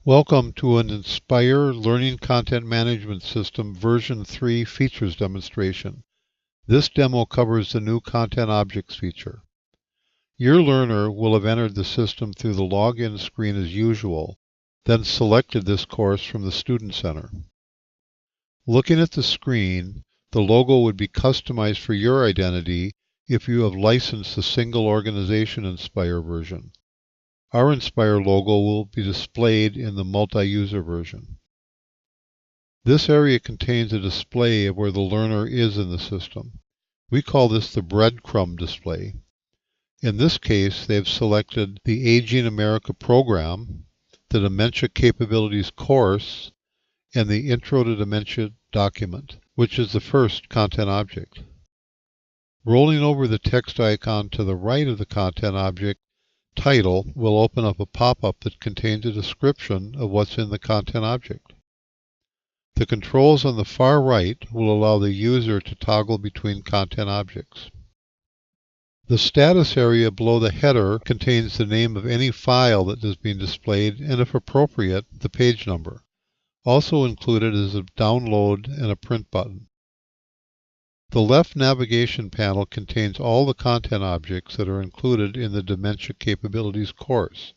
Welcome to an Inspire Learning Content Management System version 3 features demonstration. This demo covers the new Content Objects feature. Your learner will have entered the system through the login screen as usual, then selected this course from the Student Center. Looking at the screen, the logo would be customized for your identity if you have licensed the single organization Inspire version. Our Inspire logo will be displayed in the multi-user version. This area contains a display of where the learner is in the system. We call this the breadcrumb display. In this case, they have selected the Aging America program, the Dementia Capabilities course, and the Intro to Dementia document, which is the first content object. Rolling over the text icon to the right of the content object title will open up a pop-up that contains a description of what's in the content object. The controls on the far right will allow the user to toggle between content objects. The status area below the header contains the name of any file that is being displayed and, if appropriate, the page number. Also included is a download and a print button. The left navigation panel contains all the content objects that are included in the Dementia Capabilities course.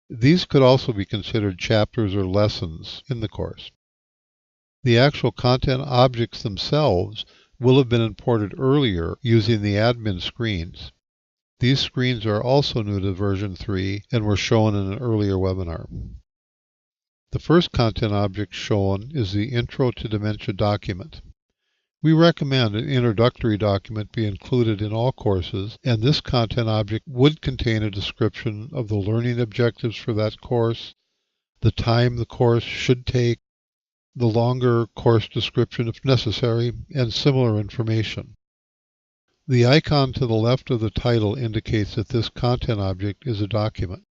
These could also be considered chapters or lessons in the course. The actual content objects themselves will have been imported earlier using the admin screens. These screens are also new to version 3 and were shown in an earlier webinar. The first content object shown is the Intro to Dementia document. We recommend an introductory document be included in all courses, and this content object would contain a description of the learning objectives for that course, the time the course should take, the longer course description if necessary, and similar information. The icon to the left of the title indicates that this content object is a document.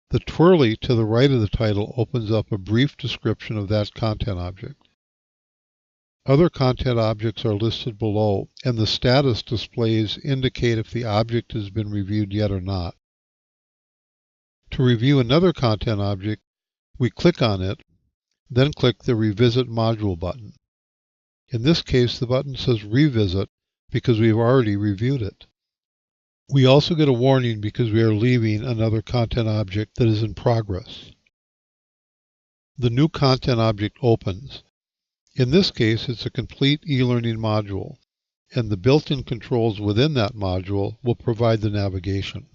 The twirly to the right of the title opens up a brief description of that content object. Other content objects are listed below, and the status displays indicate if the object has been reviewed yet or not. To review another content object, we click on it, then click the Revisit Module button. In this case, the button says Revisit because we've already reviewed it. We also get a warning because we are leaving another content object that is in progress. The new content object opens. In this case, it's a complete e-learning module, and the built-in controls within that module will provide the navigation.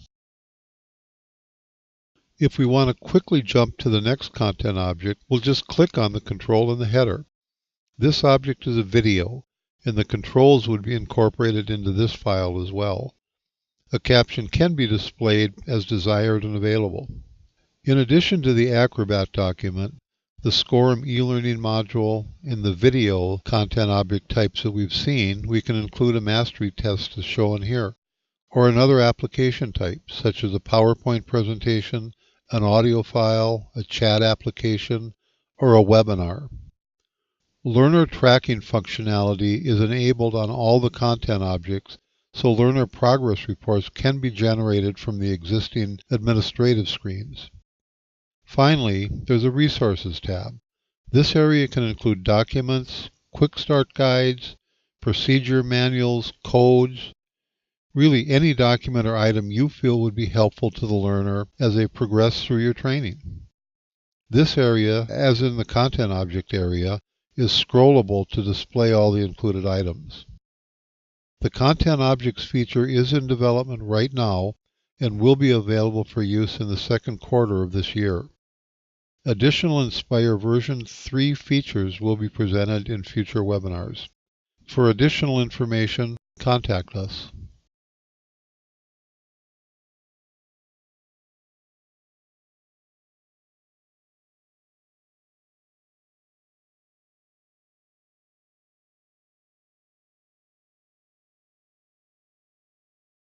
If we want to quickly jump to the next content object, we'll just click on the control in the header. This object is a video, and the controls would be incorporated into this file as well. A caption can be displayed as desired and available. In addition to the Acrobat document, the SCORM e-learning module, and the video content object types that we've seen, we can include a mastery test as shown here, or another application type, such as a PowerPoint presentation, an audio file, a chat application, or a webinar. Learner tracking functionality is enabled on all the content objects, so learner progress reports can be generated from the existing administrative screens. Finally, there's a Resources tab. This area can include documents, quick start guides, procedure manuals, codes, really any document or item you feel would be helpful to the learner as they progress through your training. This area, as in the content object area, is scrollable to display all the included items. The content objects feature is in development right now and will be available for use in the second quarter of this year. Additional Inspire version 3 features will be presented in future webinars. For additional information, contact us.